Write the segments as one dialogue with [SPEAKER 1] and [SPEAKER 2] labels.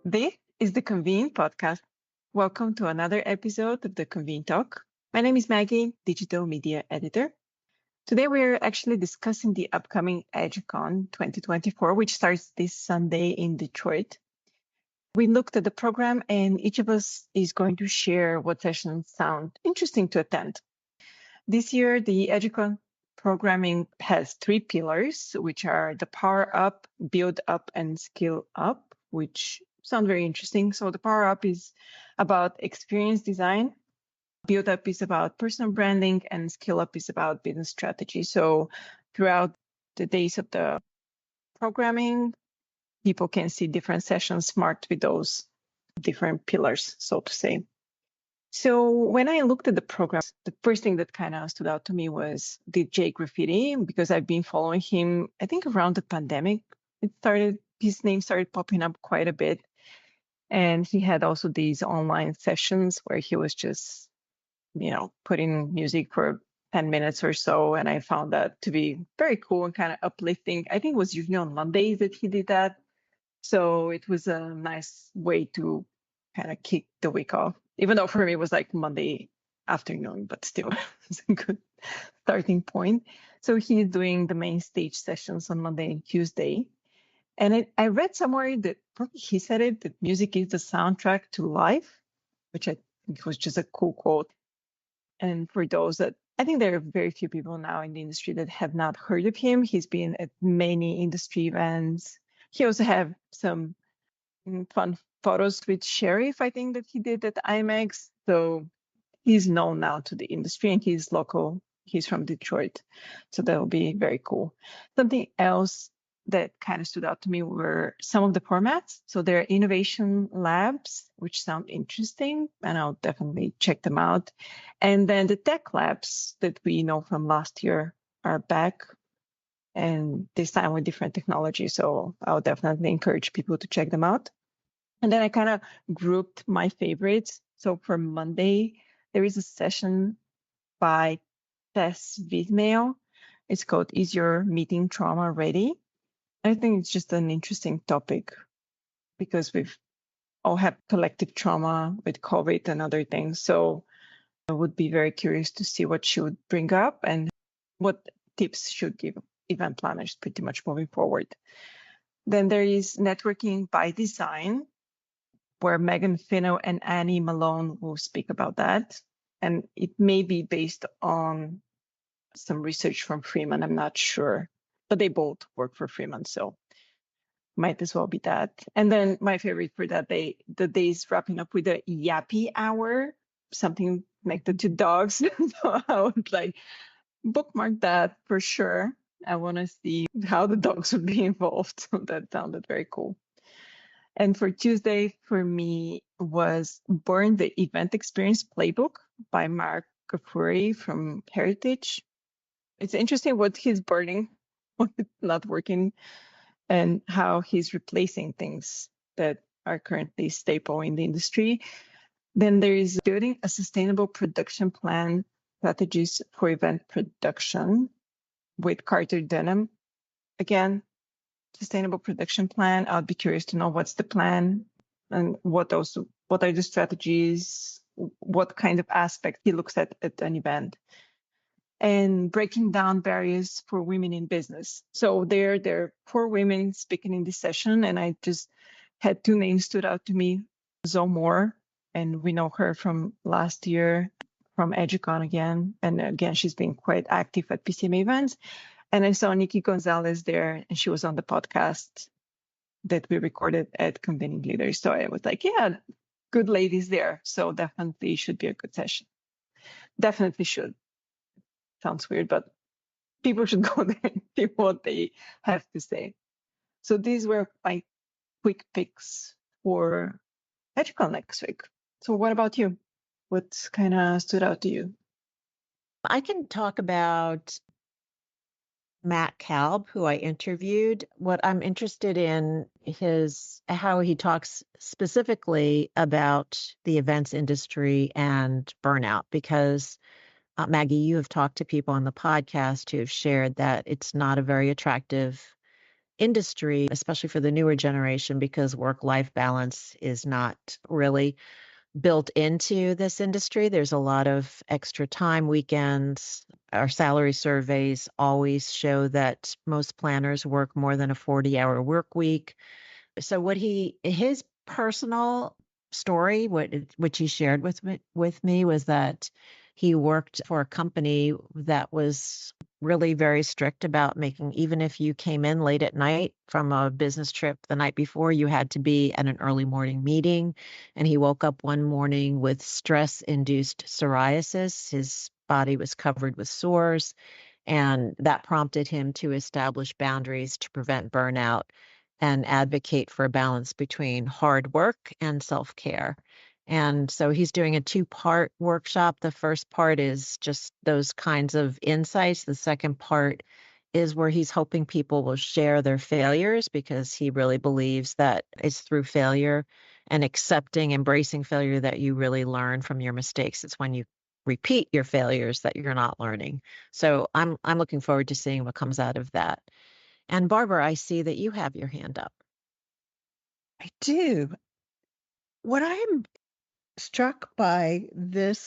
[SPEAKER 1] This is the Convene Podcast. Welcome to another episode of the Convene Talk. My name is Maggie, Digital Media Editor. Today we're actually discussing the upcoming edUcon 2024, which starts this Sunday in Detroit. We looked at the program and each of us is going to share what sessions sound interesting to attend. This year, the edUcon programming has 3 pillars, which are the Power Up, Build Up, and Skill Up, which sound very interesting. So the Power Up is about experience design, Build Up is about personal branding, and Skill Up is about business strategy. So throughout the days of the programming, people can see different sessions marked with those different pillars, so to say. So when I looked at the program, the first thing that kind of stood out to me was DJ Graffiti, because I've been following him, I think around the pandemic, his name started popping up quite a bit. And he had also these online sessions where he was just, putting music for 10 minutes or so. And I found that to be very cool and kind of uplifting. I think it was usually on Mondays that he did that. So it was a nice way to kind of kick the week off, even though for me it was like Monday afternoon, but still it's a good starting point. So he's doing the main stage sessions on Monday and Tuesday. And I read somewhere that probably he said it, that music is the soundtrack to life, which I think was just a cool quote. And for those that, I think there are very few people now in the industry that have not heard of him. He's been at many industry events. He also have some fun photos with Sheriff, I think, that he did at IMAX. So he's known now to the industry and he's local. He's from Detroit. So that will be very cool. Something else that kind of stood out to me were some of the formats. So there are innovation labs, which sound interesting, and I'll definitely check them out. And then the tech labs that we know from last year are back, and this time with different technology. So I'll definitely encourage people to check them out. And then I kind of grouped my favorites. So for Monday, there is a session by Tess Vismail. It's called Is Your Meeting Trauma Ready? I think it's just an interesting topic because we've all had collective trauma with COVID and other things. So I would be very curious to see what she would bring up and what tips should give event planners pretty much moving forward. Then there is Networking by Design, where Megan Finno and Annie Malone will speak about that. And it may be based on some research from Freeman, I'm not sure. But they both work for Freeman, so might as well be that. And then my favorite for that day, the day is wrapping up with a yappy hour, something connected to dogs. So I would bookmark that for sure. I want to see how the dogs would be involved. So that sounded very cool. And for Tuesday, for me, was Burn the Event Experience Playbook by Mark Kafuri from Heritage. It's interesting what he's burning, what is not working, and how he's replacing things that are currently staple in the industry. Then there is Building a Sustainable Production Plan, Strategies for Event Production with Carter Denham. Again, sustainable production plan. I'd be curious to know what's the plan and what are the strategies, what kind of aspect he looks at an event. And breaking down barriers for women in business. So there are 4 women speaking in this session, and I just had 2 names stood out to me. Zoe Moore, and we know her from last year from edUcon again. And again, she's been quite active at PCMA events. And I saw Nikki Gonzalez there, and she was on the podcast that we recorded at Convening Leaders. So I was like, yeah, good ladies there. So definitely should be a good session. Definitely should. Sounds weird, but people should go there and see what they have to say. So these were my quick picks for edUcon next week. So what about you? What kind of stood out to you?
[SPEAKER 2] I can talk about Matt Kalb, who I interviewed. What I'm interested in is how he talks specifically about the events industry and burnout, because Maggie, you have talked to people on the podcast who have shared that it's not a very attractive industry, especially for the newer generation, because work-life balance is not really built into this industry. There's a lot of extra time, weekends. Our salary surveys always show that most planners work more than a 40-hour work week. So his personal story, which he shared with me, was that he worked for a company that was really very strict about making, even if you came in late at night from a business trip the night before, you had to be at an early morning meeting. And he woke up one morning with stress-induced psoriasis. His body was covered with sores, and that prompted him to establish boundaries to prevent burnout and advocate for a balance between hard work and self-care. And so he's doing a two-part workshop. The first part is just those kinds of insights. The second part is where he's hoping people will share their failures, because he really believes that it's through failure and embracing failure that you really learn from your mistakes. It's when you repeat your failures that you're not learning. So I'm looking forward to seeing what comes out of that. And Barbara, I see that you have your hand up.
[SPEAKER 3] I do. What I'm struck by the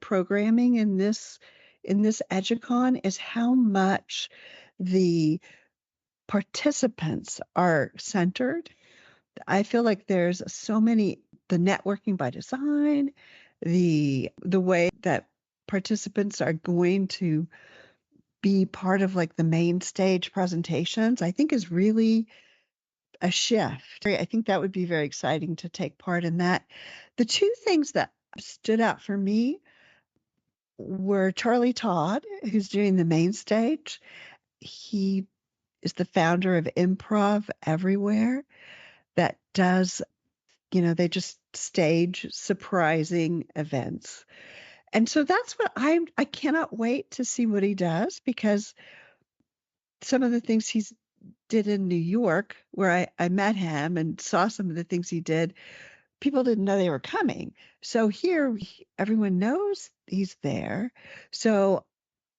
[SPEAKER 3] programming in this edUcon is how much the participants are centered. I feel like there's so many, the networking by design, the way that participants are going to be part of like the main stage presentations, I think is really a shift. I think that would be very exciting to take part in that. The two things that stood out for me were Charlie Todd, who's doing the main stage. He is the founder of Improv Everywhere that does, they just stage surprising events. And so that's what I cannot wait to see what he does, because some of the things he's did in New York, where I met him and saw some of the things he did, people didn't know they were coming. So here, everyone knows he's there. So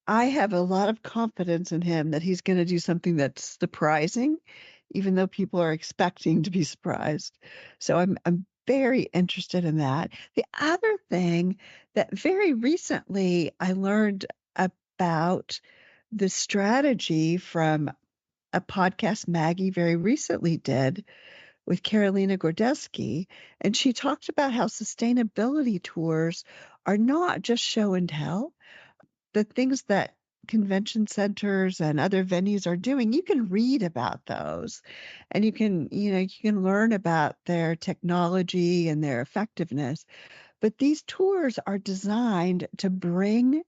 [SPEAKER 3] I have a lot of confidence in him that he's going to do something that's surprising, even though people are expecting to be surprised. So I'm very interested in that. The other thing that very recently I learned about the strategy from a podcast Maggie very recently did with Carolina Gordeski, and she talked about how sustainability tours are not just show and tell. The things that convention centers and other venues are doing, you can read about those, and you can learn about their technology and their effectiveness. But these tours are designed to bring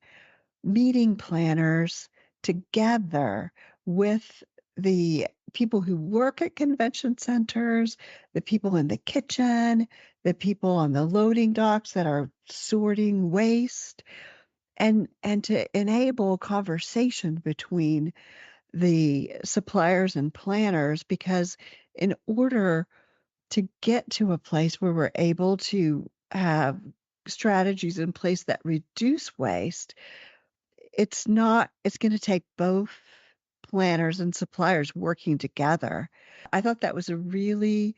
[SPEAKER 3] meeting planners together with the people who work at convention centers, the people in the kitchen, the people on the loading docks that are sorting waste, and to enable conversation between the suppliers and planners, because in order to get to a place where we're able to have strategies in place that reduce waste, it's going to take both planners and suppliers working together. I thought that was a really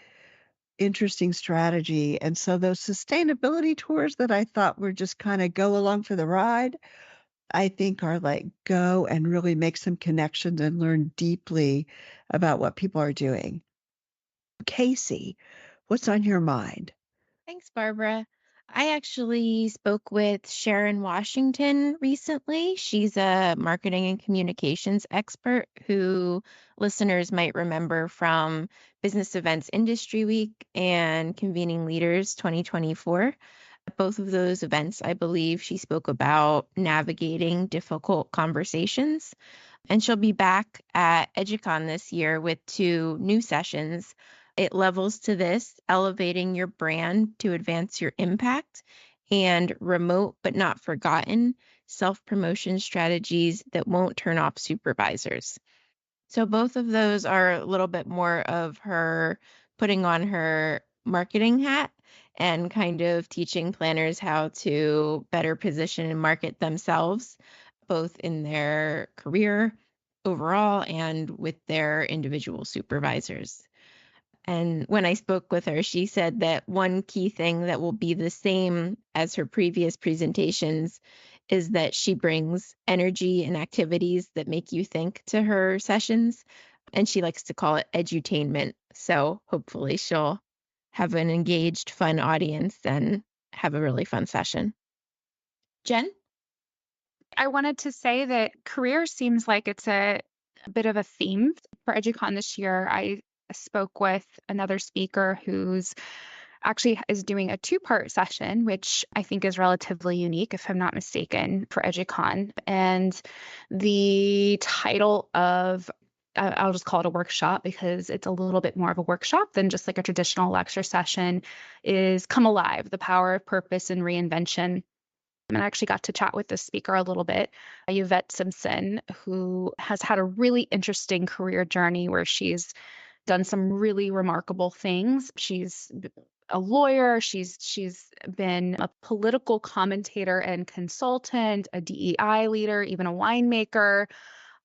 [SPEAKER 3] interesting strategy. And so those sustainability tours that I thought were just kind of go along for the ride, I think are like go and really make some connections and learn deeply about what people are doing. Casey, what's on your mind?
[SPEAKER 4] Thanks, Barbara. I actually spoke with Sharon Washington recently. She's a marketing and communications expert who listeners might remember from Business Events Industry Week and Convening Leaders 2024. Both of those events, I believe she spoke about navigating difficult conversations. And she'll be back at edUcon this year with 2 new sessions. It levels to this, elevating your brand to advance your impact, and remote but not forgotten, self-promotion strategies that won't turn off supervisors. So both of those are a little bit more of her putting on her marketing hat and kind of teaching planners how to better position and market themselves, both in their career overall and with their individual supervisors. And when I spoke with her, she said that one key thing that will be the same as her previous presentations is that she brings energy and activities that make you think to her sessions. And she likes to call it edutainment. So hopefully she'll have an engaged, fun audience and have a really fun session. Jen?
[SPEAKER 5] I wanted to say that career seems like it's a bit of a theme for edUcon this year. I spoke with another speaker who's actually is doing a two-part session, which I think is relatively unique, if I'm not mistaken, for edUcon. And the title of I'll just call it a workshop because it's a little bit more of a workshop than just like a traditional lecture session, is Come Alive, the Power of Purpose and Reinvention. And I actually got to chat with this speaker a little bit, Yvette Simpson, who has had a really interesting career journey where she's done some really remarkable things. She's a lawyer, she's been a political commentator and consultant, a DEI leader, even a winemaker.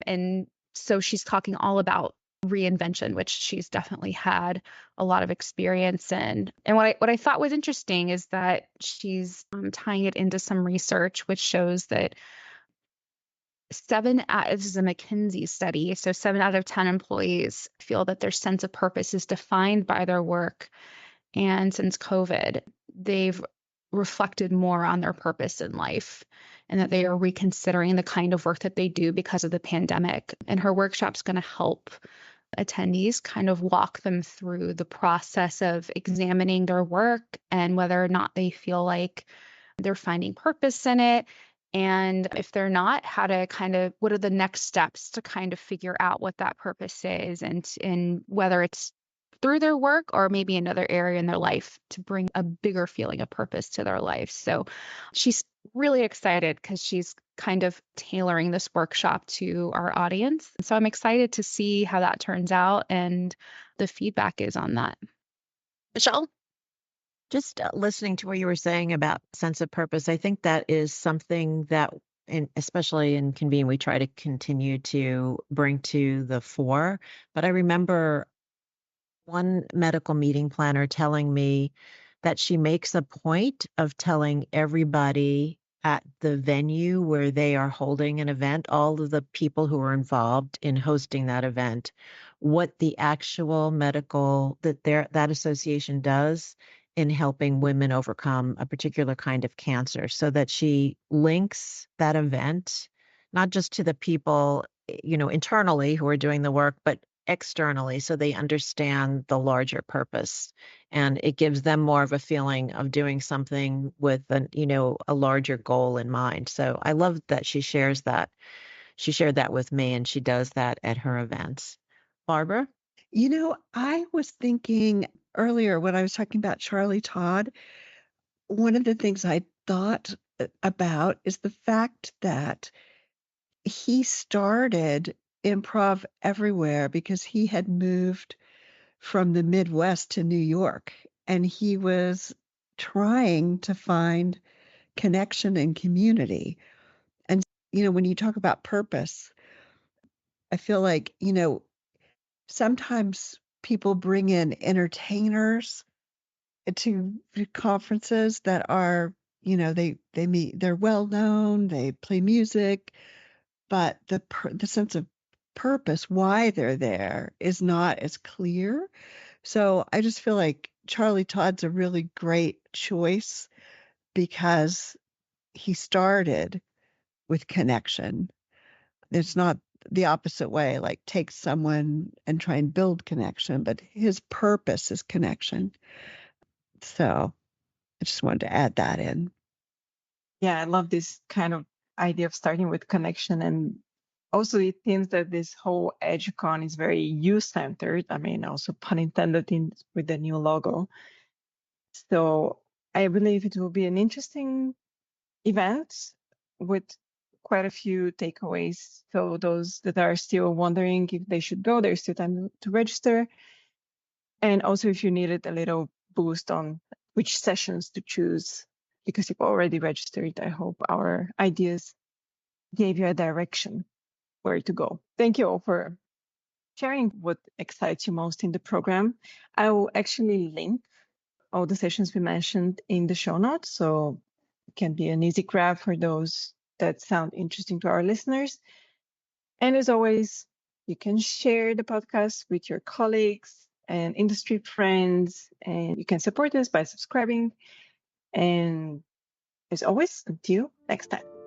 [SPEAKER 5] And so she's talking all about reinvention, which she's definitely had a lot of experience in. And what I thought was interesting is that she's tying it into some research, which shows that this is a McKinsey study, so 7 out of 10 employees feel that their sense of purpose is defined by their work. And since COVID, they've reflected more on their purpose in life and that they are reconsidering the kind of work that they do because of the pandemic. And her workshop's going to help attendees kind of walk them through the process of examining their work and whether or not they feel like they're finding purpose in it. And if they're not, how to kind of, what are the next steps to kind of figure out what that purpose is and whether it's through their work or maybe another area in their life to bring a bigger feeling of purpose to their life. So she's really excited because she's kind of tailoring this workshop to our audience. So I'm excited to see how that turns out and the feedback is on that. Michelle?
[SPEAKER 2] Just listening to what you were saying about sense of purpose, I think that is something that, especially in Convene, we try to continue to bring to the fore. But I remember one medical meeting planner telling me that she makes a point of telling everybody at the venue where they are holding an event, all of the people who are involved in hosting that event, what the actual medical that association does in helping women overcome a particular kind of cancer, so that she links that event not just to the people, internally who are doing the work, but externally, so they understand the larger purpose, and it gives them more of a feeling of doing something with a larger goal in mind. So I love that she shares that. She shared that with me, and she does that at her events. Barbara?
[SPEAKER 3] I was thinking earlier when I was talking about Charlie Todd, one of the things I thought about is the fact that he started improv everywhere because he had moved from the Midwest to New York, and he was trying to find connection and community. And, when you talk about purpose, I feel like, sometimes people bring in entertainers to conferences that are, they're well known, they play music, but the sense of purpose, why they're there, is not as clear. So I just feel like Charlie Todd's a really great choice because he started with connection. It's not the opposite way, like take someone and try and build connection, but his purpose is connection. So I just wanted to add that in.
[SPEAKER 1] Yeah, I love this kind of idea of starting with connection. And also it seems that this whole edUcon is very you-centered. I mean, also pun intended with the new logo. So I believe it will be an interesting event with quite a few takeaways. So those that are still wondering if they should go, there's still time to register. And also if you needed a little boost on which sessions to choose, because you've already registered, I hope our ideas gave you a direction. where to go. Thank you all for sharing what excites you most in the program. I will actually link all the sessions we mentioned in the show notes, so it can be an easy grab for those that sound interesting to our listeners. And as always, you can share the podcast with your colleagues and industry friends, and you can support us by subscribing. And as always, until next time.